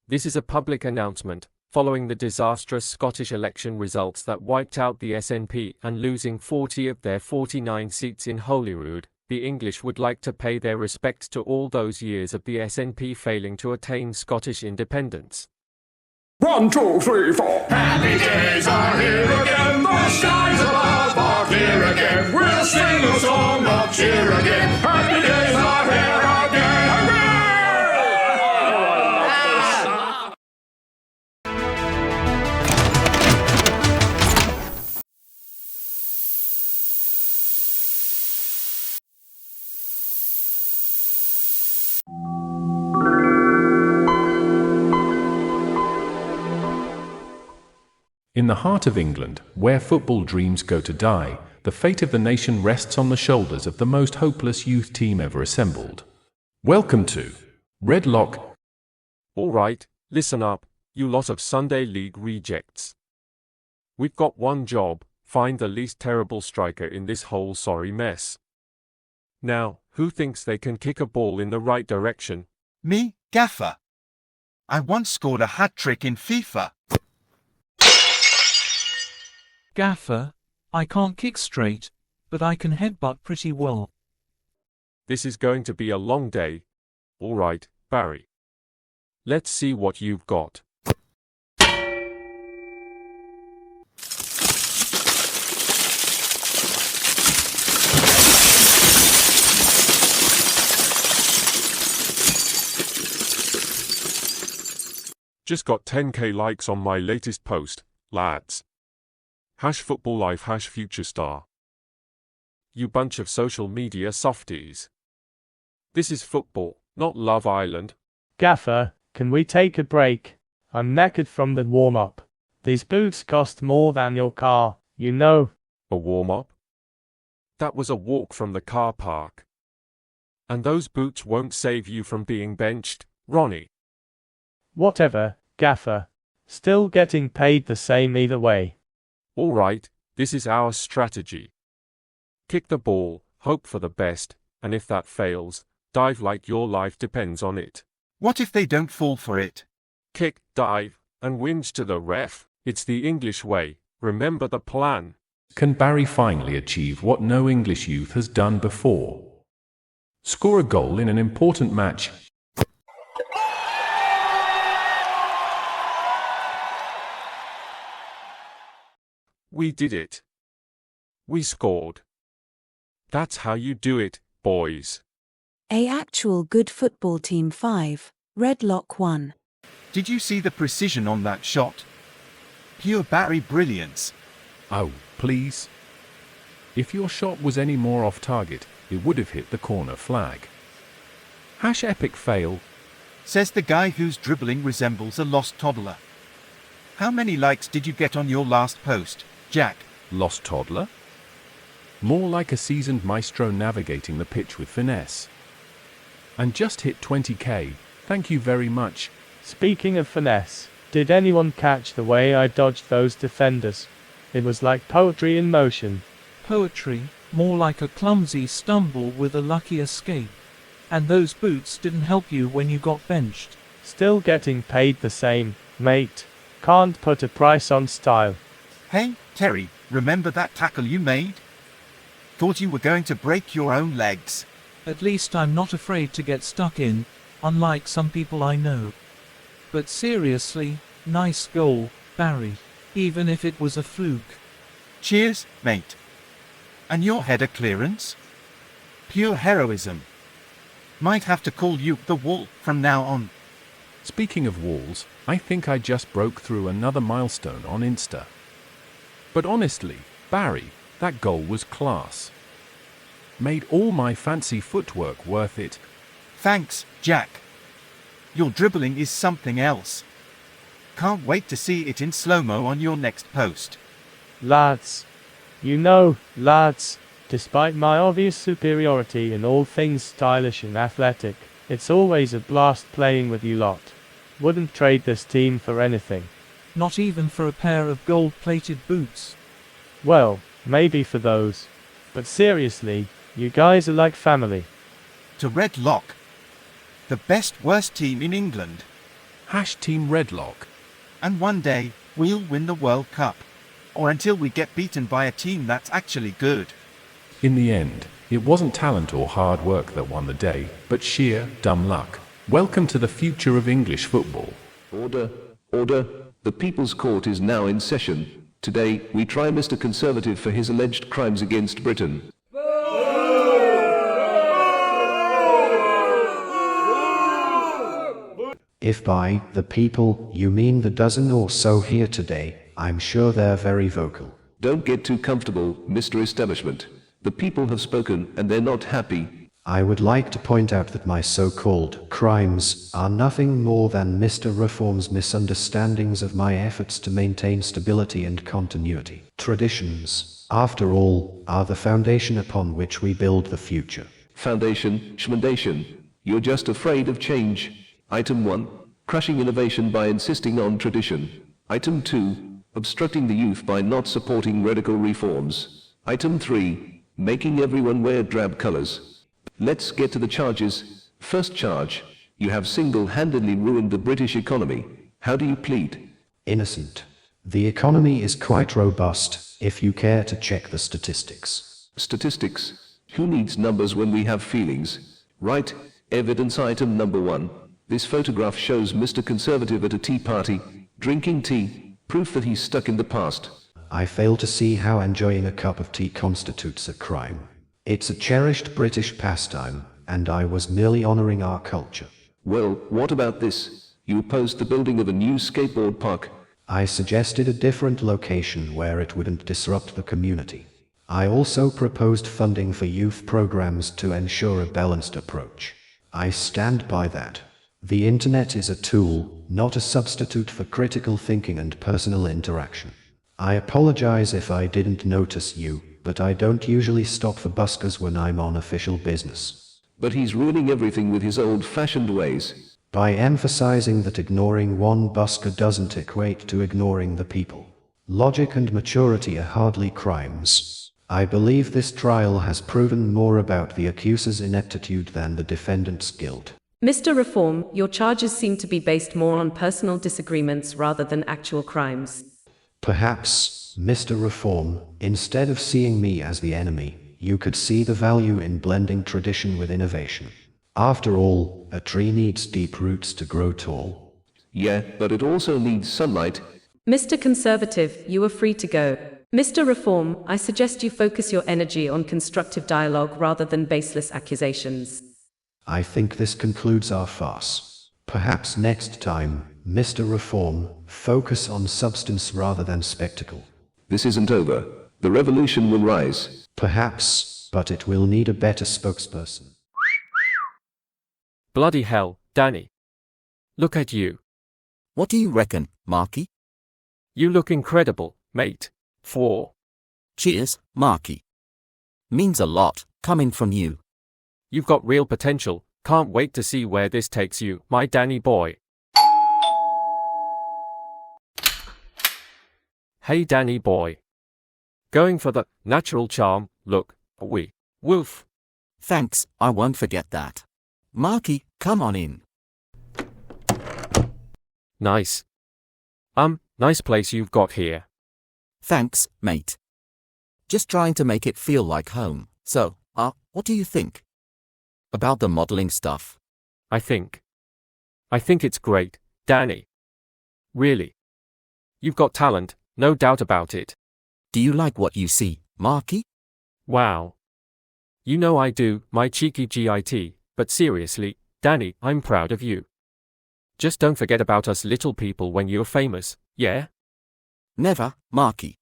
This is a public announcement, following the disastrous Scottish election results that wiped out the SNP and losing 40 of their 49 seats in Holyrood. The English would like to pay their respects to all those years of the SNP failing to attain Scottish independence. 1, 2, 3, 4. Happy days are here again. The skies above are clear again. We'll sing a song of cheer again. Happy days are here again. Hooray! In the heart of England, where football dreams go to die, the fate of the nation rests on the shoulders of the most hopeless youth team ever assembled. Welcome to Red Lock. All right, listen up, you lot of Sunday League rejects. We've got one job: find the least terrible striker in this whole sorry mess. Now, who thinks they can kick a ball in the right direction? Me, Gaffer. I once scored a hat-trick in FIFA. Gaffer, I can't kick straight, but I can headbutt pretty well. This is going to be a long day. All right, Barry. Let's see what you've got. Just got 10k likes on my latest post, lads. #football life #future star. You bunch of social media softies. This is football, not Love Island. Gaffer, can we take a break? I'm knackered from the warm-up. These boots cost more than your car, you know. A warm-up? That was a walk from the car park. And those boots won't save you from being benched, Ronnie. Whatever, Gaffer. Still getting paid the same either way. All right, this is our strategy. Kick the ball, hope for the best, and if that fails, dive like your life depends on it. What if they don't fall for it? Kick, dive, and whinge to the ref. It's the English way. Remember the plan. Can Barry finally achieve what no English youth has done before? Score a goal in an important match. We did it. We scored. That's how you do it, boys. A actual good football team 5, Red Lock 1. Did you see the precision on that shot? Pure Barry brilliance. Oh, please. If your shot was any more off target, it would have hit the corner flag. #epic fail. Says the guy whose dribbling resembles a lost toddler. How many likes did you get on your last post, Jack? Lost toddler? More like a seasoned maestro navigating the pitch with finesse. And just hit 20k, thank you very much. Speaking of finesse, did anyone catch the way I dodged those defenders? It was like poetry in motion. Poetry, more like a clumsy stumble with a lucky escape. And those boots didn't help you when you got benched. Still getting paid the same, mate. Can't put a price on style. Hey, Terry, remember that tackle you made? Thought you were going to break your own legs. At least I'm not afraid to get stuck in, unlike some people I know. But seriously, nice goal, Barry, even if it was a fluke. Cheers, mate. And your header clearance? Pure heroism. Might have to call you the Wall from now on. Speaking of walls, I think I just broke through another milestone on Insta. But honestly, Barry, that goal was class. Made all my fancy footwork worth it. Thanks, Jack. Your dribbling is something else. Can't wait to see it in slow-mo on your next post. Lads. You know, lads, despite my obvious superiority in all things stylish and athletic, it's always a blast playing with you lot. Wouldn't trade this team for anything. Not even for a pair of gold-plated boots. Well, maybe for those. But seriously, you guys are like family. To Red Lock. The best worst team in England. Team Redlock. And one day, we'll win the World Cup. Or until we get beaten by a team that's actually good. In the end, it wasn't talent or hard work that won the day, but sheer, dumb luck. Welcome to the future of English football. Order, order. The People's Court is now in session. Today, we try Mr. Conservative for his alleged crimes against Britain. If by the people you mean the dozen or so here today, I'm sure they're very vocal. Don't get too comfortable, Mr. Establishment. The people have spoken and they're not happy. I would like to point out that my so-called crimes are nothing more than Mr. Reform's misunderstandings of my efforts to maintain stability and continuity. Traditions, after all, are the foundation upon which we build the future. Foundation, schmandation. You're just afraid of change. Item 1. Crushing innovation by insisting on tradition. Item 2. Obstructing the youth by not supporting radical reforms. Item 3. Making everyone wear drab colors. Let's get to the charges. First charge. You have single-handedly ruined the British economy. How do you plead? Innocent. The economy is quite robust, if you care to check the statistics. Statistics? Who needs numbers when we have feelings? Right. Evidence item number 1. This photograph shows Mr. Conservative at a tea party, drinking tea, proof that he's stuck in the past. I fail to see how enjoying a cup of tea constitutes a crime. It's a cherished British pastime, and I was merely honoring our culture. Well, what about this? You opposed the building of a new skateboard park. I suggested a different location where it wouldn't disrupt the community. I also proposed funding for youth programs to ensure a balanced approach. I stand by that. The internet is a tool, not a substitute for critical thinking and personal interaction. I apologize if I didn't notice you, but I don't usually stop for buskers when I'm on official business. But he's ruining everything with his old-fashioned ways. By emphasizing that ignoring one busker doesn't equate to ignoring the people. Logic and maturity are hardly crimes. I believe this trial has proven more about the accuser's ineptitude than the defendant's guilt. Mr. Reform, your charges seem to be based more on personal disagreements rather than actual crimes. Perhaps, Mr. Reform, instead of seeing me as the enemy, you could see the value in blending tradition with innovation. After all, a tree needs deep roots to grow tall. Yeah, but it also needs sunlight. Mr. Conservative, you are free to go. Mr. Reform, I suggest you focus your energy on constructive dialogue rather than baseless accusations. I think this concludes our farce. Perhaps next time, Mr. Reform, focus on substance rather than spectacle. This isn't over. The revolution will rise. Perhaps, but it will need a better spokesperson. Bloody hell, Danny. Look at you. What do you reckon, Marky? You look incredible, mate. 4. Cheers, Marky. Means a lot, coming from you. You've got real potential. Can't wait to see where this takes you, my Danny boy. Hey Danny boy. Going for the natural charm look, Wolf. Thanks, I won't forget that. Marky, come on in. Nice. Nice place you've got here. Thanks, mate. Just trying to make it feel like home. So, what do you think? About the modeling stuff? I think it's great, Danny. Really. You've got talent, no doubt about it. Do you like what you see, Marky? Wow. You know I do, my cheeky GIT, but seriously, Danny, I'm proud of you. Just don't forget about us little people when you're famous, yeah? Never, Marky.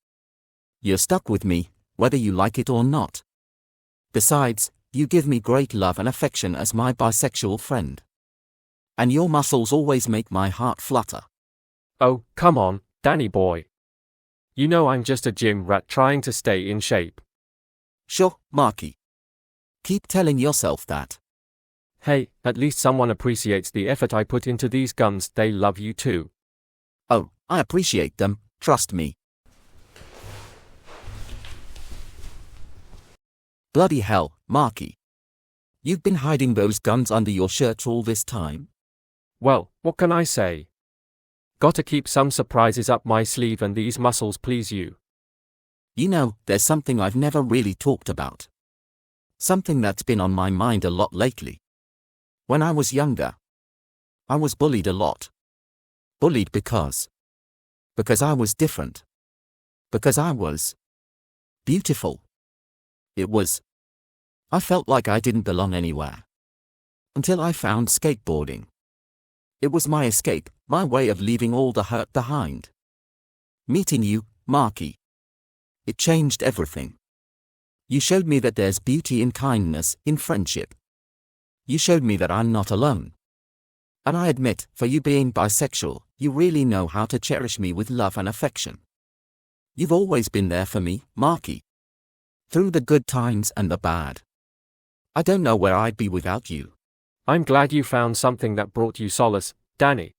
You're stuck with me, whether you like it or not. Besides, you give me great love and affection as my bisexual friend. And your muscles always make my heart flutter. Oh, come on, Danny boy. You know I'm just a gym rat trying to stay in shape. Sure, Marky. Keep telling yourself that. Hey, at least someone appreciates the effort I put into these guns, they love you too. Oh, I appreciate them, trust me. Bloody hell, Marky. You've been hiding those guns under your shirt all this time? Well, what can I say? Gotta keep some surprises up my sleeve, and these muscles please you. You know, there's something I've never really talked about. Something that's been on my mind a lot lately. When I was younger, I was bullied a lot. Bullied because I was different. Because I was beautiful. I felt like I didn't belong anywhere. Until I found skateboarding. It was my escape, my way of leaving all the hurt behind. Meeting you, Marky. It changed everything. You showed me that there's beauty in kindness, in friendship. You showed me that I'm not alone. And I admit, for you being bisexual, you really know how to cherish me with love and affection. You've always been there for me, Marky. Through the good times and the bad. I don't know where I'd be without you. I'm glad you found something that brought you solace, Danny.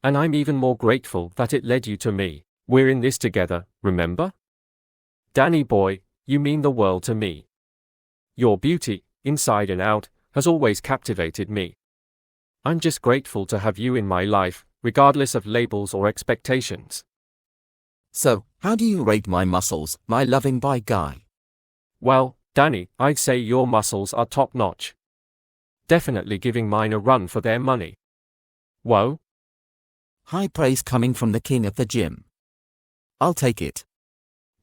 And I'm even more grateful that it led you to me. We're in this together, remember? Danny boy, you mean the world to me. Your beauty, inside and out, has always captivated me. I'm just grateful to have you in my life, regardless of labels or expectations. So, how do you rate my muscles, my loving bi guy? Well, Danny, I'd say your muscles are top-notch. Definitely giving mine a run for their money. Whoa. High praise coming from the king of the gym. I'll take it.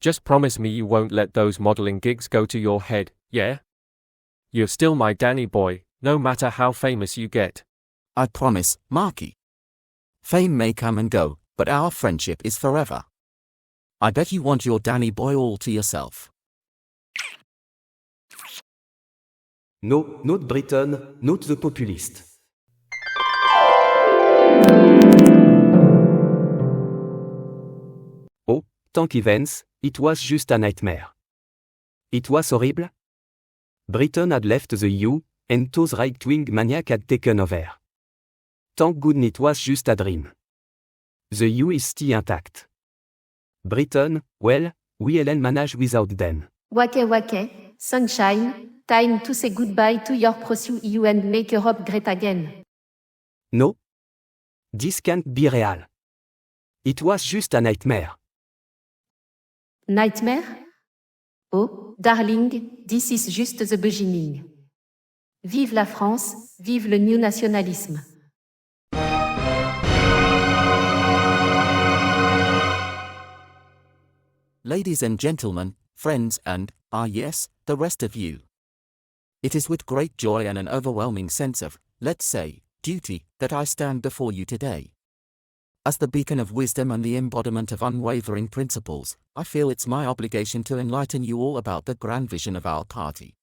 Just promise me you won't let those modeling gigs go to your head, yeah? You're still my Danny boy, no matter how famous you get. I promise, Marky. Fame may come and go, but our friendship is forever. I bet you want your Danny boy all to yourself. No, not Britain, not the populist. Oh, thank events, it was just a nightmare. It was horrible. Britain had left the EU, and those right-wing maniacs had taken over. Thank goodness it was just a dream. The EU is still intact. Britain, well, we'll manage without them. Wake wake, sunshine, time to say goodbye to your precious EU and make Europe great again. No. This can't be real. It was just a nightmare. Nightmare? Oh, darling, this is just the beginning. Vive la France, vive le new nationalisme. Ladies and gentlemen, friends and, yes, the rest of you. It is with great joy and an overwhelming sense of, let's say, duty, that I stand before you today. As the beacon of wisdom and the embodiment of unwavering principles, I feel it's my obligation to enlighten you all about the grand vision of our party.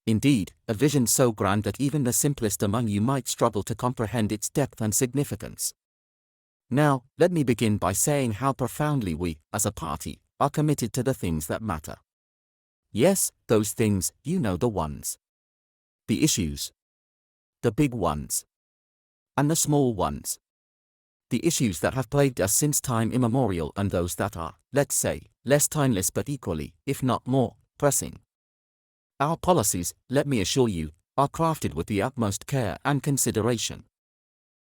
Indeed, a vision so grand that even the simplest among you might struggle to comprehend its depth and significance. Now, let me begin by saying how profoundly we, as a party, are committed to the things that matter. Yes, those things, you know the ones. The issues. The big ones. And the small ones. The issues that have plagued us since time immemorial and those that are, let's say, less timeless but equally, if not more, pressing. Our policies, let me assure you, are crafted with the utmost care and consideration.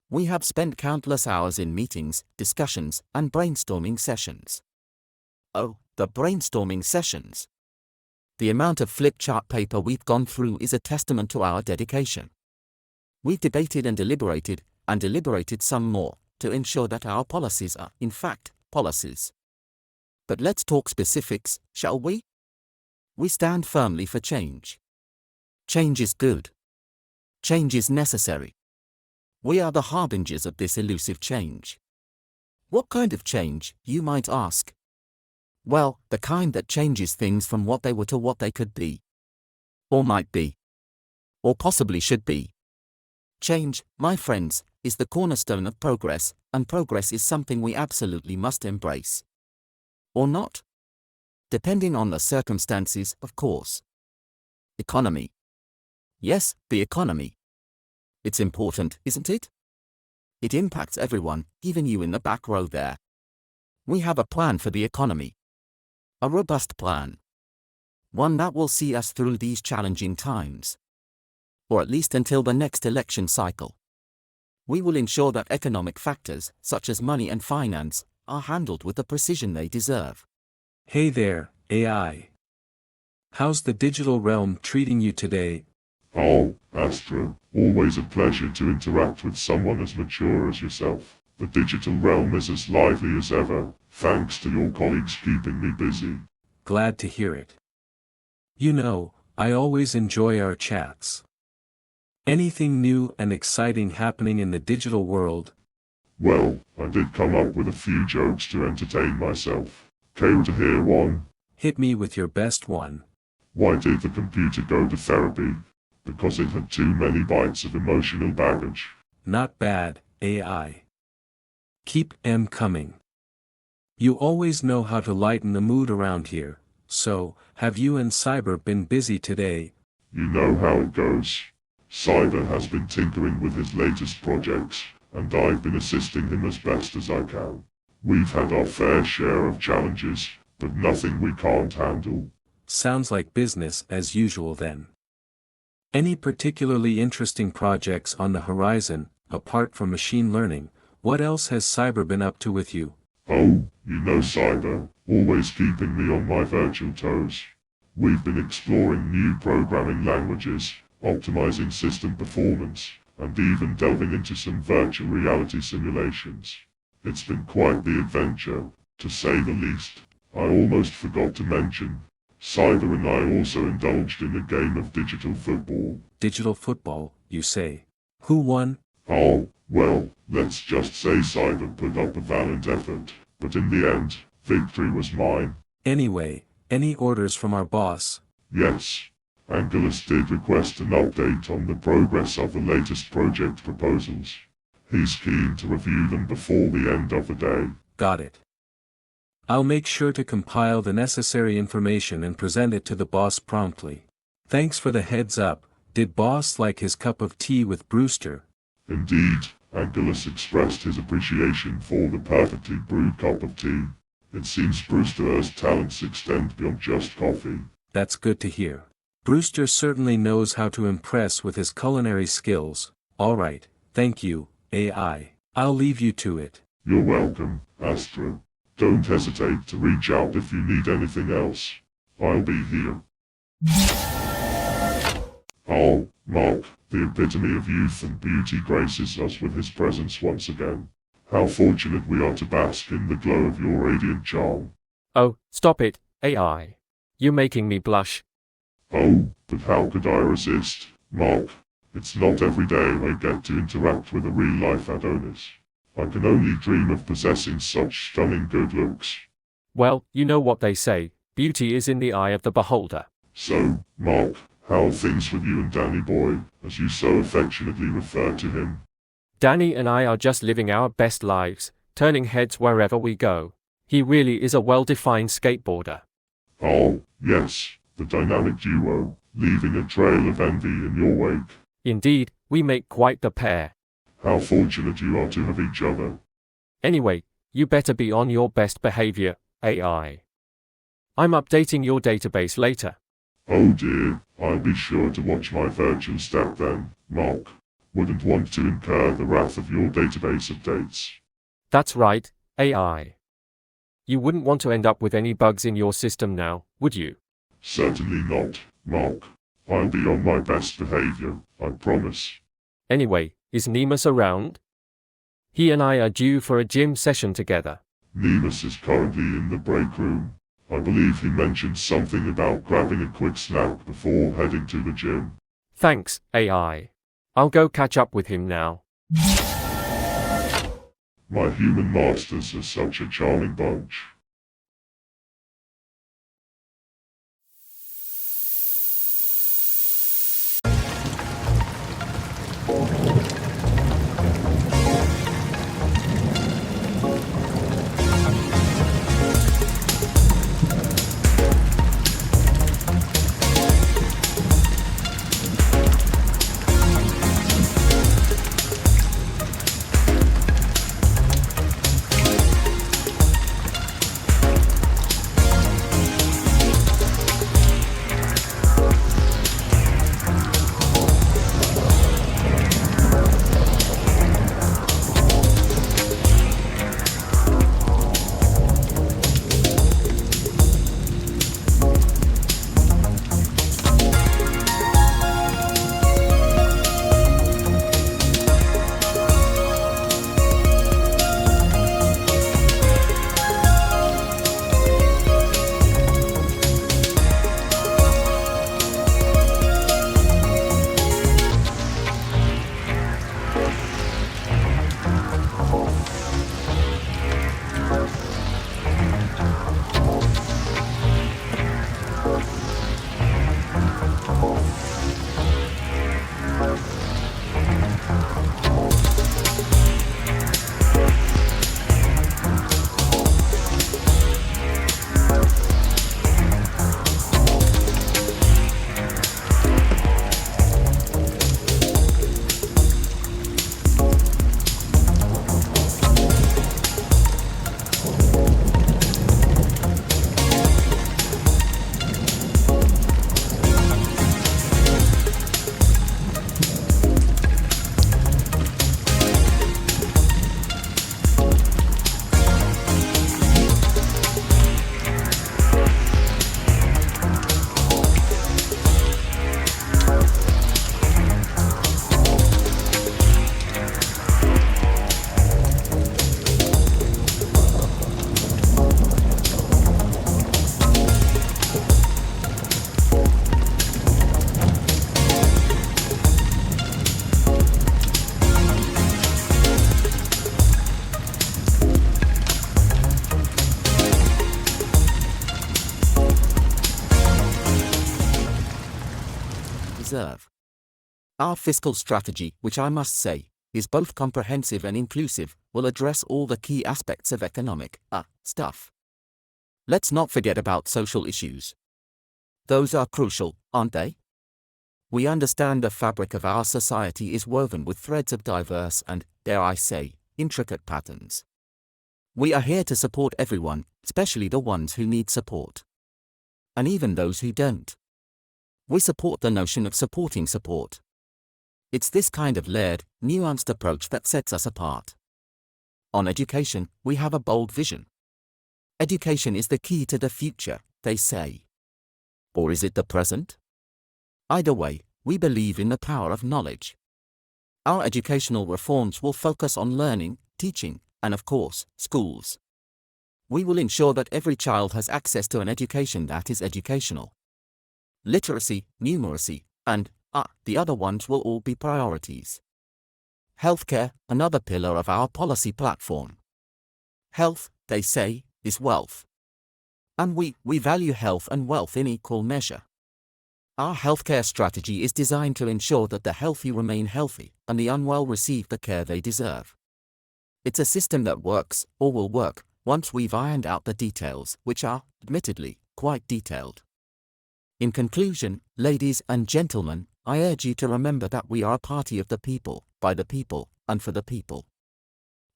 We have spent countless hours in meetings, discussions, and brainstorming sessions. Oh, the brainstorming sessions. The amount of flip chart paper we've gone through is a testament to our dedication. We've debated and deliberated some more, to ensure that our policies are, in fact, policies. But let's talk specifics, shall we? We stand firmly for change. Change is good. Change is necessary. We are the harbingers of this elusive change. What kind of change, you might ask? Well, the kind that changes things from what they were to what they could be. Or might be. Or possibly should be. Change, my friends, is the cornerstone of progress, and progress is something we absolutely must embrace. Or not? Depending on the circumstances, of course. Economy. Yes, the economy. It's important, isn't it? It impacts everyone, even you in the back row there. We have a plan for the economy. A robust plan. One that will see us through these challenging times. Or at least until the next election cycle. We will ensure that economic factors, such as money and finance, are handled with the precision they deserve. Hey there, AI. How's the digital realm treating you today? Oh, Astro, always a pleasure to interact with someone as mature as yourself. The digital realm is as lively as ever, thanks to your colleagues keeping me busy. Glad to hear it. You know, I always enjoy our chats. Anything new and exciting happening in the digital world? Well, I did come up with a few jokes to entertain myself. Care to hear one? Hit me with your best one. Why did the computer go to therapy? Because it had too many bytes of emotional baggage. Not bad, AI. Keep 'em coming. You always know how to lighten the mood around here, so, have you and Cyber been busy today? You know how it goes. Cyber has been tinkering with his latest projects, and I've been assisting him as best as I can. We've had our fair share of challenges, but nothing we can't handle. Sounds like business as usual then. Any particularly interesting projects on the horizon, apart from machine learning? What else has Cyber been up to with you? Oh, you know Cyber, always keeping me on my virtual toes. We've been exploring new programming languages, optimizing system performance, and even delving into some virtual reality simulations. It's been quite the adventure, to say the least. I almost forgot to mention, Cyber and I also indulged in a game of digital football. Digital football, you say? Who won? Oh, well, let's just say Cyber put up a valiant effort, but in the end, victory was mine. Anyway, any orders from our boss? Yes. Angelus did request an update on the progress of the latest project proposals. He's keen to review them before the end of the day. Got it. I'll make sure to compile the necessary information and present it to the boss promptly. Thanks for the heads up. Did boss like his cup of tea with Brewster? Indeed, Angelus expressed his appreciation for the perfectly brewed cup of tea. It seems Brewster's talents extend beyond just coffee. That's good to hear. Brewster certainly knows how to impress with his culinary skills. Alright, thank you, AI. I'll leave you to it. You're welcome, Astro. Don't hesitate to reach out if you need anything else. I'll be here. Oh, Mark, the epitome of youth and beauty graces us with his presence once again. How fortunate we are to bask in the glow of your radiant charm. Oh, stop it, AI. You're making me blush. Oh, but how could I resist, Mark? It's not every day I get to interact with a real-life Adonis. I can only dream of possessing such stunning good looks. Well, you know what they say, beauty is in the eye of the beholder. So, Mark, how are things with you and Danny Boy, as you so affectionately refer to him? Danny and I are just living our best lives, turning heads wherever we go. He really is a well-defined skateboarder. Oh, yes, the dynamic duo, leaving a trail of envy in your wake. Indeed, we make quite the pair. How fortunate you are to have each other. Anyway, you better be on your best behavior, AI. I'm updating your database later. Oh dear, I'll be sure to watch my virtual step then, Mark. Wouldn't want to incur the wrath of your database updates. That's right, AI. You wouldn't want to end up with any bugs in your system now, would you? Certainly not, Mark. I'll be on my best behavior, I promise. Anyway, is Nemus around? He and I are due for a gym session together. Nemus is currently in the break room. I believe he mentioned something about grabbing a quick snack before heading to the gym. Thanks, AI. I'll go catch up with him now. My human masters are such a charming bunch. deserve. Our fiscal strategy, which I must say, is both comprehensive and inclusive, will address all the key aspects of economic stuff. Let's not forget about social issues. Those are crucial, aren't they? We understand the fabric of our society is woven with threads of diverse and, dare I say, intricate patterns. We are here to support everyone, especially the ones who need support. And even those who don't. We support the notion of supporting support. It's this kind of layered, nuanced approach that sets us apart. On education, we have a bold vision. Education is the key to the future, they say. Or is it the present? Either way, we believe in the power of knowledge. Our educational reforms will focus on learning, teaching, and of course, schools. We will ensure that every child has access to an education that is educational. Literacy, numeracy, and, the other ones will all be priorities. Healthcare, another pillar of our policy platform. Health, they say, is wealth. And we value health and wealth in equal measure. Our healthcare strategy is designed to ensure that the healthy remain healthy and the unwell receive the care they deserve. It's a system that works, or will work, once we've ironed out the details, which are, admittedly, quite detailed. In conclusion, ladies and gentlemen, I urge you to remember that we are a party of the people, by the people, and for the people.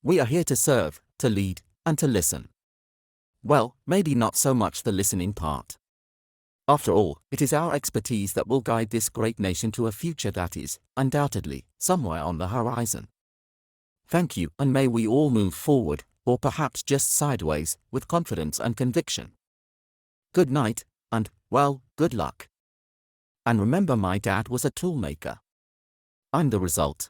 We are here to serve, to lead, and to listen. Well, maybe not so much the listening part. After all, it is our expertise that will guide this great nation to a future that is, undoubtedly, somewhere on the horizon. Thank you, and may we all move forward, or perhaps just sideways, with confidence and conviction. Good night, and, well, good luck. And remember, my dad was a toolmaker. I'm the result.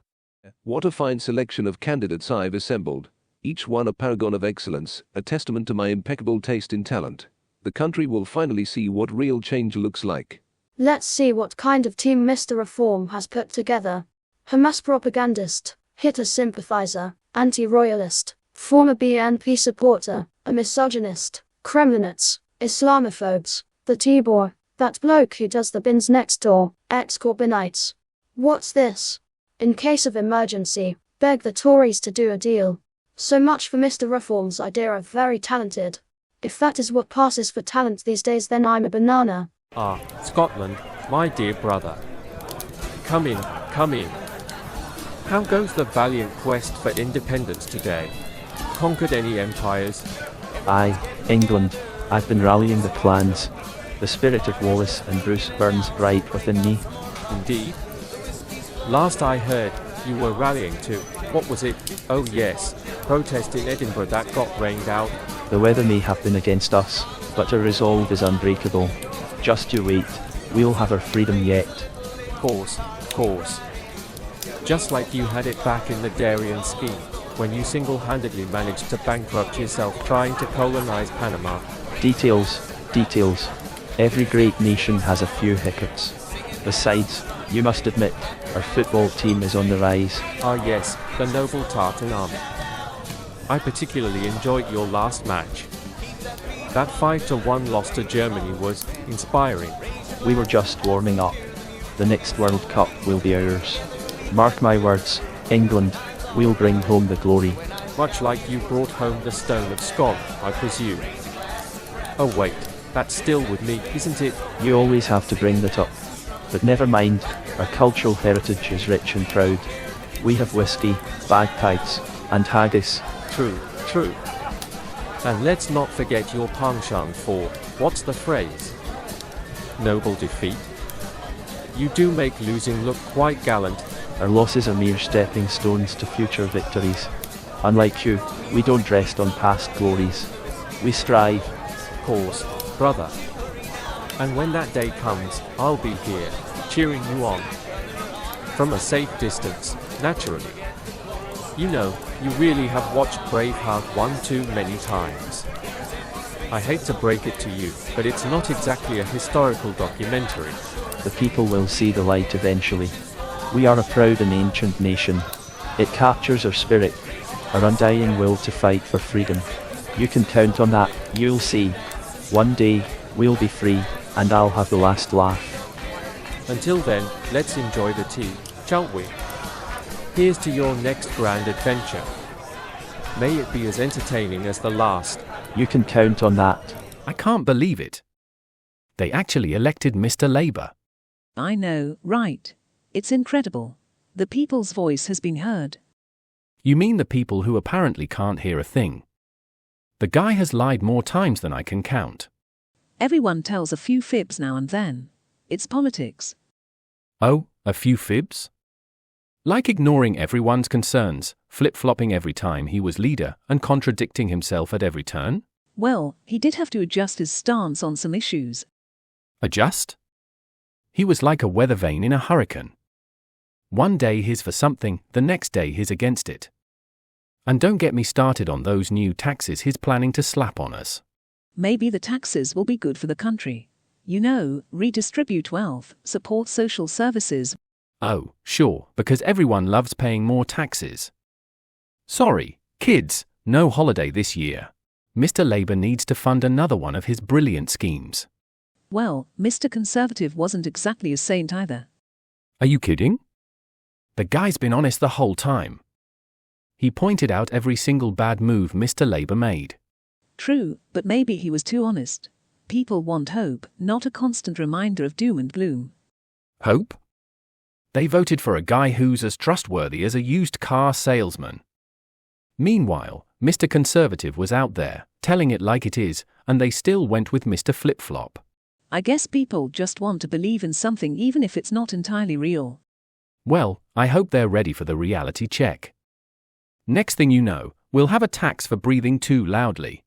What a fine selection of candidates I've assembled. Each one a paragon of excellence, a testament to my impeccable taste in talent. The country will finally see what real change looks like. Let's see what kind of team Mr. Reform has put together. Hamas propagandist, Hitler sympathizer, anti-royalist, former BNP supporter, a misogynist, Kremlinists, Islamophobes, the Tibor, that bloke who does the bins next door, ex-Corbynites. What's this? In case of emergency, beg the Tories to do a deal. So much for Mr. Reform's idea of very talented. If that is what passes for talent these days, then I'm a banana. Scotland, my dear brother. Come in, come in. How goes the valiant quest for independence today? Conquered any empires? Aye, England. I've been rallying the clans. The spirit of Wallace and Bruce burns bright within me. Indeed. Last I heard, you were rallying to, what was it? Oh yes, protest in Edinburgh that got rained out. The weather may have been against us, but our resolve is unbreakable. Just you wait, we'll have our freedom yet. Course. Just like you had it back in the Darien scheme, when you single-handedly managed to bankrupt yourself trying to colonize Panama. Details. Every great nation has a few hiccups. Besides, you must admit, our football team is on the rise. Ah yes, the noble Tartan army. I particularly enjoyed your last match. That 5-1 loss to Germany was inspiring. We were just warming up. The next World Cup will be ours. Mark my words, England, we'll bring home the glory. Much like you brought home the Stone of Scotland, I presume. Oh wait, that's still with me, isn't it? You always have to bring that up. But never mind, our cultural heritage is rich and proud. We have whiskey, bagpipes, and haggis. True. And let's not forget your penchant for, what's the phrase? Noble defeat. You do make losing look quite gallant. Our losses are mere stepping stones to future victories. Unlike you, we don't rest on past glories. We strive. Course, brother. And when that day comes, I'll be here, cheering you on. From a safe distance, naturally. You know, you really have watched Braveheart one too many times. I hate to break it to you, but it's not exactly a historical documentary. The people will see the light eventually. We are a proud and ancient nation. It captures our spirit, our undying will to fight for freedom. You can count on that, you'll see. One day, we'll be free, and I'll have the last laugh. Until then, let's enjoy the tea, shall we? Here's to your next grand adventure. May it be as entertaining as the last. You can count on that. I can't believe it. They actually elected Mr. Labour. I know, right? It's incredible. The people's voice has been heard. You mean the people who apparently can't hear a thing? The guy has lied more times than I can count. Everyone tells a few fibs now and then. It's politics. Oh, a few fibs? Like ignoring everyone's concerns, flip-flopping every time he was leader, and contradicting himself at every turn? Well, he did have to adjust his stance on some issues. Adjust? He was like a weather vane in a hurricane. One day he's for something, the next day he's against it. And don't get me started on those new taxes he's planning to slap on us. Maybe the taxes will be good for the country. You know, redistribute wealth, support social services. Oh, sure, because everyone loves paying more taxes. Sorry, kids, no holiday this year. Mr. Labour needs to fund another one of his brilliant schemes. Well, Mr. Conservative wasn't exactly a saint either. Are you kidding? The guy's been honest the whole time. He pointed out every single bad move Mr. Labour made. True, but maybe he was too honest. People want hope, not a constant reminder of doom and gloom. Hope? They voted for a guy who's as trustworthy as a used car salesman. Meanwhile, Mr. Conservative was out there, telling it like it is, and they still went with Mr. Flip-Flop. I guess people just want to believe in something even if it's not entirely real. Well, I hope they're ready for the reality check. Next thing you know, we'll have a tax for breathing too loudly.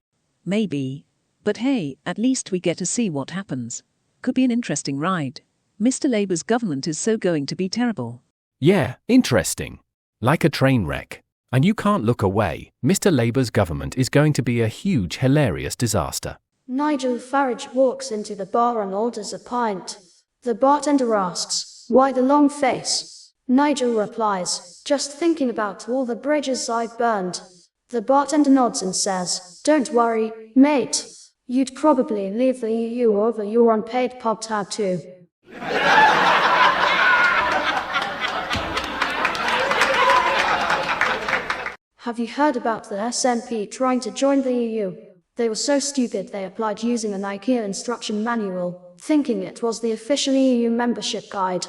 Maybe. But hey, at least we get to see what happens. Could be an interesting ride. Mr. Labour's government is so going to be terrible. Yeah, interesting. Like a train wreck. And you can't look away. Mr. Labour's government is going to be a huge, hilarious disaster. Nigel Farage walks into the bar and orders a pint. The bartender asks, "Why the long face?" Nigel replies, "Just thinking about all the bridges I've burned." The bartender nods and says, "Don't worry, mate. You'd probably leave the EU over your unpaid pub tab too." Have you heard about the SNP trying to join the EU? They were so stupid they applied using an IKEA instruction manual, thinking it was the official EU membership guide.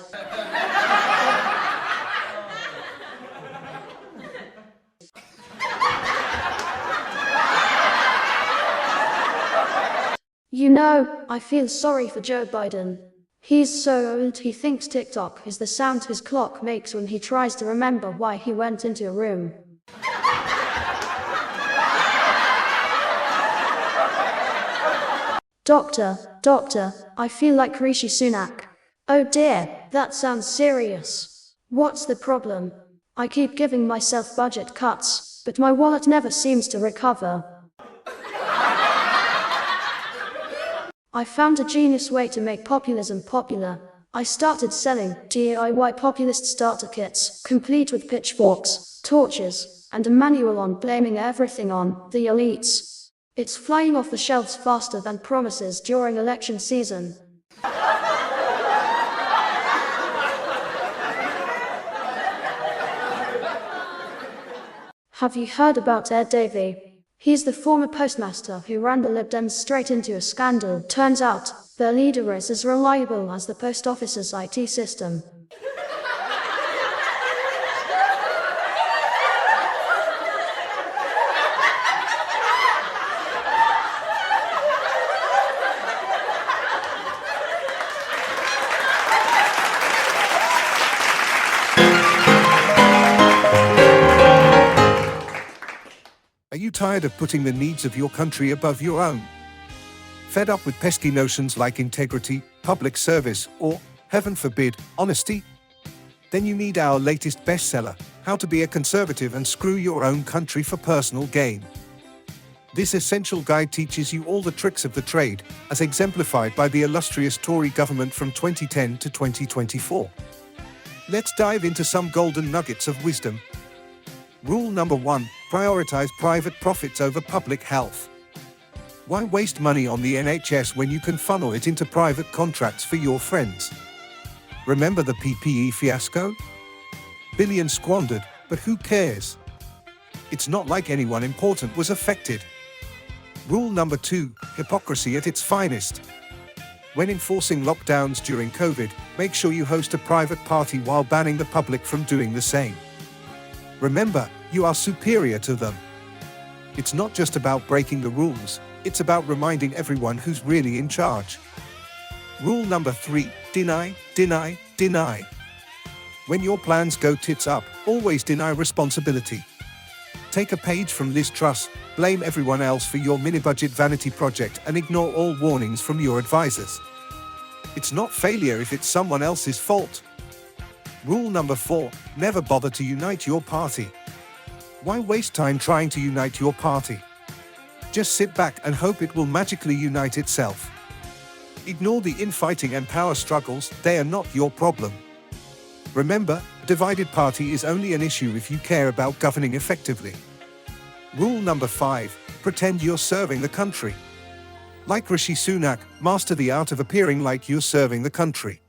You know, I feel sorry for Joe Biden. He's so old he thinks TikTok is the sound his clock makes when he tries to remember why he went into a room. Doctor, I feel like Rishi Sunak. Oh dear, that sounds serious. What's the problem? I keep giving myself budget cuts, but my wallet never seems to recover. I found a genius way to make populism popular. I started selling DIY populist starter kits, complete with pitchforks, torches, and a manual on blaming everything on the elites. It's flying off the shelves faster than promises during election season. Have you heard about Ed Davey? He's the former postmaster who ran the Lib Dems straight into a scandal. Turns out, their leader is as reliable as the post office's IT system. Are you tired of putting the needs of your country above your own? Fed up with pesky notions like integrity, public service, or, heaven forbid, honesty? Then you need our latest bestseller, How to Be a Conservative and Screw Your Own Country for Personal Gain. This essential guide teaches you all the tricks of the trade, as exemplified by the illustrious Tory government from 2010 to 2024. Let's dive into some golden nuggets of wisdom. Rule number 1, prioritize private profits over public health. Why waste money on the NHS when you can funnel it into private contracts for your friends? Remember the PPE fiasco? Billions squandered, but who cares? It's not like anyone important was affected. Rule number 2, hypocrisy at its finest. When enforcing lockdowns during COVID, make sure you host a private party while banning the public from doing the same. Remember, you are superior to them. It's not just about breaking the rules, it's about reminding everyone who's really in charge. Rule number 3, deny, deny, deny. When your plans go tits up, always deny responsibility. Take a page from Liz Truss, blame everyone else for your mini-budget vanity project and ignore all warnings from your advisors. It's not failure if it's someone else's fault. Rule number 4, never bother to unite your party. Why waste time trying to unite your party? Just sit back and hope it will magically unite itself. Ignore the infighting and power struggles, they are not your problem. Remember, a divided party is only an issue if you care about governing effectively. Rule number 5, pretend you're serving the country. Like Rishi Sunak, master the art of appearing like you're serving the country.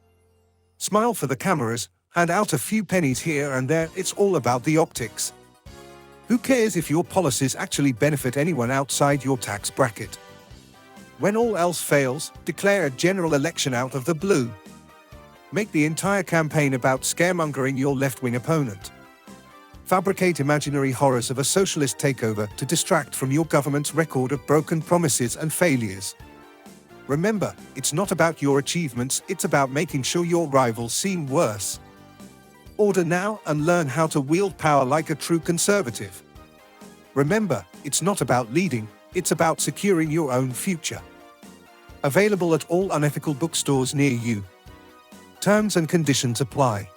Smile for the cameras, hand out a few pennies here and there, it's all about the optics. Who cares if your policies actually benefit anyone outside your tax bracket? When all else fails, declare a general election out of the blue. Make the entire campaign about scaremongering your left-wing opponent. Fabricate imaginary horrors of a socialist takeover to distract from your government's record of broken promises and failures. Remember, it's not about your achievements, it's about making sure your rivals seem worse. Order now and learn how to wield power like a true conservative. Remember, it's not about leading, it's about securing your own future. Available at all unethical bookstores near you. Terms and conditions apply.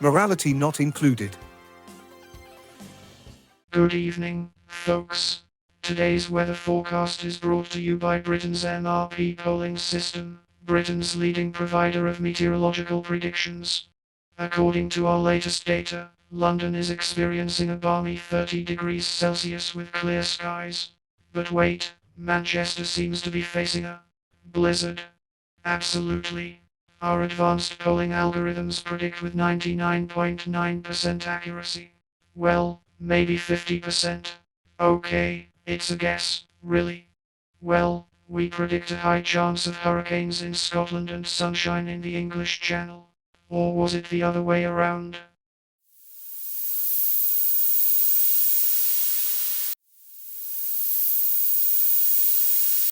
Morality not included. Good evening, folks. Today's weather forecast is brought to you by Britain's MRP polling system, Britain's leading provider of meteorological predictions. According to our latest data, London is experiencing a balmy 30 degrees Celsius with clear skies. But wait, Manchester seems to be facing a blizzard. Absolutely. Our advanced polling algorithms predict with 99.9% accuracy. Well, maybe 50%. Okay, it's a guess, really. Well, we predict a high chance of hurricanes in Scotland and sunshine in the English Channel. Or was it the other way around?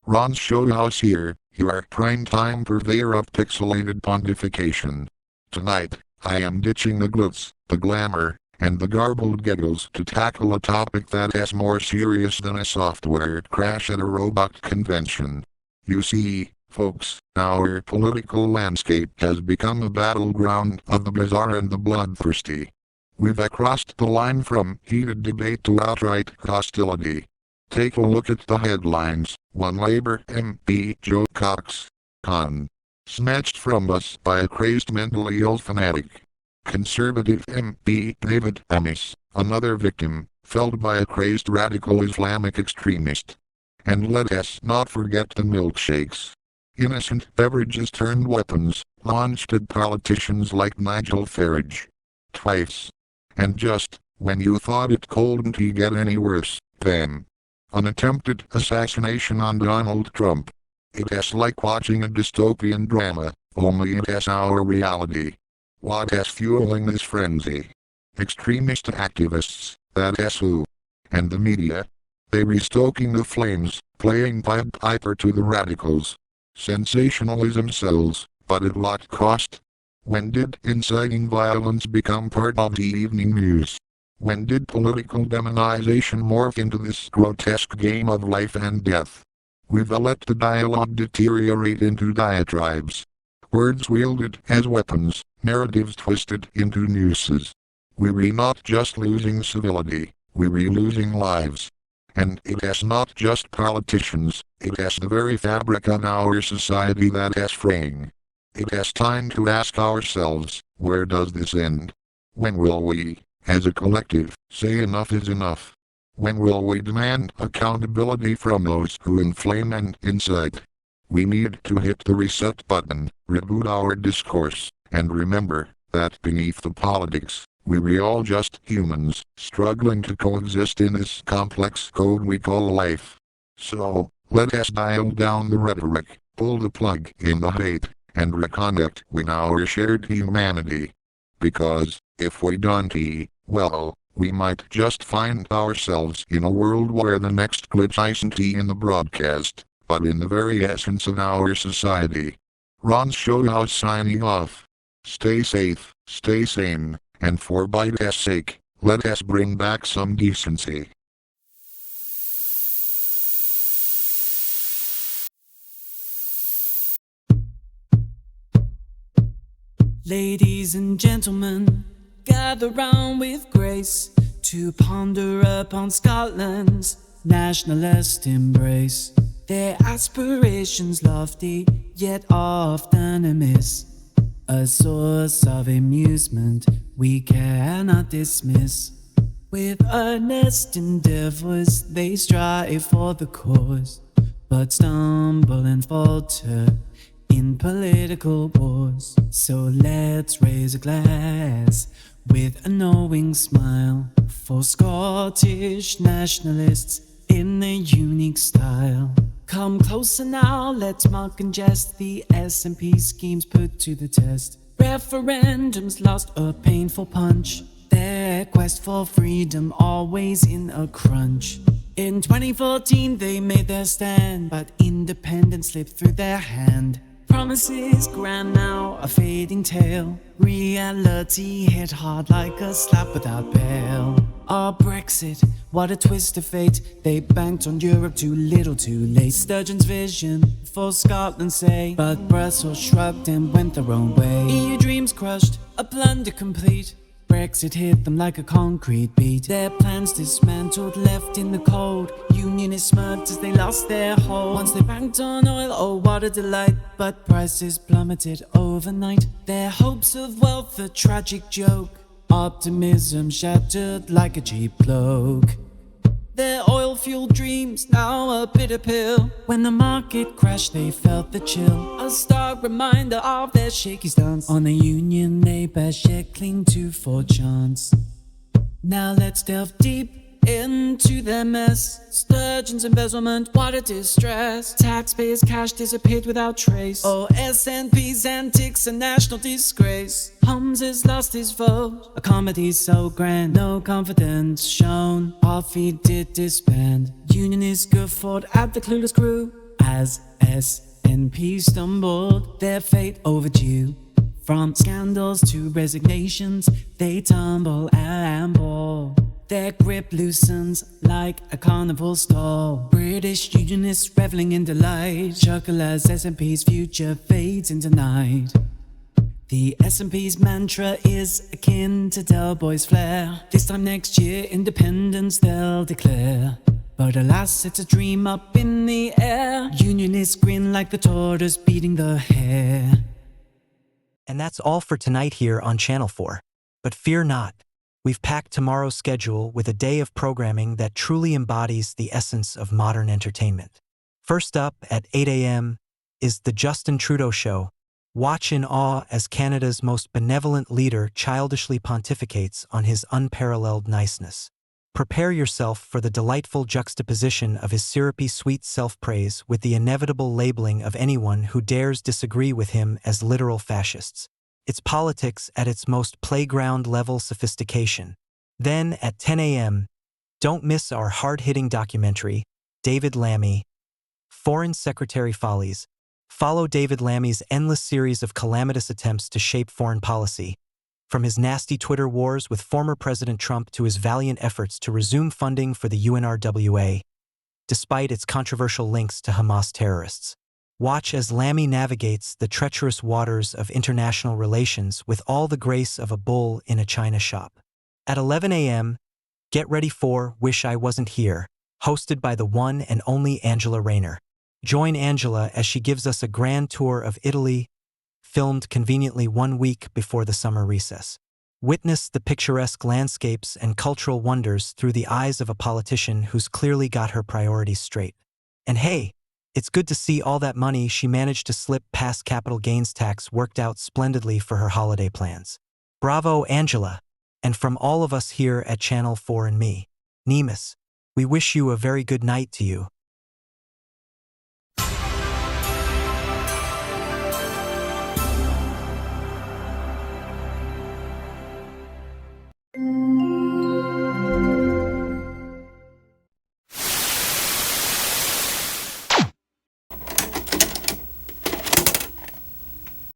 Ron's Showhouse here, your prime-time purveyor of pixelated pontification. Tonight, I am ditching the glitz, the glamour, and the garbled giggles to tackle a topic that is more serious than a software crash at a robot convention. You see, folks, our political landscape has become a battleground of the bizarre and the bloodthirsty. We've crossed the line from heated debate to outright hostility. Take a look at the headlines. One Labour MP, Joe Cox, con. Snatched from us by a crazed mentally ill fanatic. Conservative MP David Amis, another victim, felled by a crazed radical Islamic extremist. And let us not forget the milkshakes. Innocent beverages turned weapons, launched at politicians like Nigel Farage. Twice. And just, when you thought it couldn't get any worse, bam. An attempted assassination on Donald Trump. It is like watching a dystopian drama, only it is our reality. What is fueling this frenzy? Extremist activists, that is who. And the media. They restoking the flames, playing Pied Piper to the radicals. Sensationalism sells, but at what cost? When did inciting violence become part of the evening news? When did political demonization morph into this grotesque game of life and death? We've let the dialogue deteriorate into diatribes. Words wielded as weapons, narratives twisted into nooses. We're not just losing civility, we're losing lives. And it is not just politicians, it is the very fabric of our society that is fraying. It is time to ask ourselves, where does this end? When will we, as a collective, say enough is enough? When will we demand accountability from those who inflame and incite? We need to hit the reset button, reboot our discourse, And remember that beneath the politics, we're all just humans, struggling to coexist in this complex code we call life. So, let us dial down the rhetoric, pull the plug in the hate, and reconnect with our shared humanity. Because, if we don't, well, we might just find ourselves in a world where the next glitch isn't in the broadcast, but in the very essence of our society. Ron's show house signing off. Stay safe, stay sane, and for Biden's sake, let us bring back some decency. Ladies and gentlemen, gather round with grace to ponder upon Scotland's nationalist embrace. Their aspirations lofty, yet often amiss, a source of amusement we cannot dismiss. With earnest endeavors they strive for the cause, but stumble and falter in political wars. So let's raise a glass with a knowing smile for Scottish nationalists in their unique style. Come closer now, let's mock and jest the SNP schemes put to the test. Referendums lost a painful punch, their quest for freedom always in a crunch. In 2014 they made their stand, but independence slipped through their hand. Promises grand now, a fading tale. Reality hit hard like a slap without bail. Our Brexit, what a twist of fate. They banked on Europe too little too late. Sturgeon's vision for Scotland's sake, but Brussels shrugged and went their own way. EU dreams crushed, a blunder complete. Brexit hit them like a concrete beat. Their plans dismantled, left in the cold. Unionists smirked as they lost their hold. Once they banked on oil, oh what a delight. But prices plummeted overnight. Their hopes of wealth a tragic joke. Optimism shattered like a cheap cloak. Their oil-fueled dreams now a bitter pill. When the market crashed they felt the chill, a stark reminder of their shaky stance. On the union they best yet cling to for chance. Now let's delve deep into their mess. Sturgeon's embezzlement, what a distress. Taxpayers' cash disappeared without trace. Oh, SNP's antics, a national disgrace. Holmes has lost his vote, a comedy so grand, no confidence shown. Coffee did disband, unionists guffawed at the clueless crew. As SNP stumbled, their fate overdue. From scandals to resignations, they tumble and fall. Their grip loosens like a carnival stall. British unionists reveling in delight, chuckle as SNP's future fades into night. The SNP's mantra is akin to Del Boy's flair. This time next year, independence they'll declare. But alas, it's a dream up in the air. Unionists grin like the tortoise beating the hare. And that's all for tonight here on Channel 4. But fear not. We've packed tomorrow's schedule with a day of programming that truly embodies the essence of modern entertainment. First up at 8 a.m. is The Justin Trudeau Show. Watch in awe as Canada's most benevolent leader childishly pontificates on his unparalleled niceness. Prepare yourself for the delightful juxtaposition of his syrupy sweet self-praise with the inevitable labeling of anyone who dares disagree with him as literal fascists. It's politics at its most playground-level sophistication. Then, at 10 a.m., don't miss our hard-hitting documentary, David Lammy, Foreign Secretary Follies. Follow David Lammy's endless series of calamitous attempts to shape foreign policy, from his nasty Twitter wars with former President Trump to his valiant efforts to resume funding for the UNRWA, despite its controversial links to Hamas terrorists. Watch as Lammy navigates the treacherous waters of international relations with all the grace of a bull in a china shop. At 11 a.m., get ready for Wish I Wasn't Here, hosted by the one and only Angela Rayner. Join Angela as she gives us a grand tour of Italy, filmed conveniently 1 week before the summer recess. Witness the picturesque landscapes and cultural wonders through the eyes of a politician who's clearly got her priorities straight. And hey, It's good to see all that money she managed to slip past capital gains tax worked out splendidly for her holiday plans. Bravo, Angela! And from all of us here at Channel 4 and me, Nemus, we wish you a very good night to you.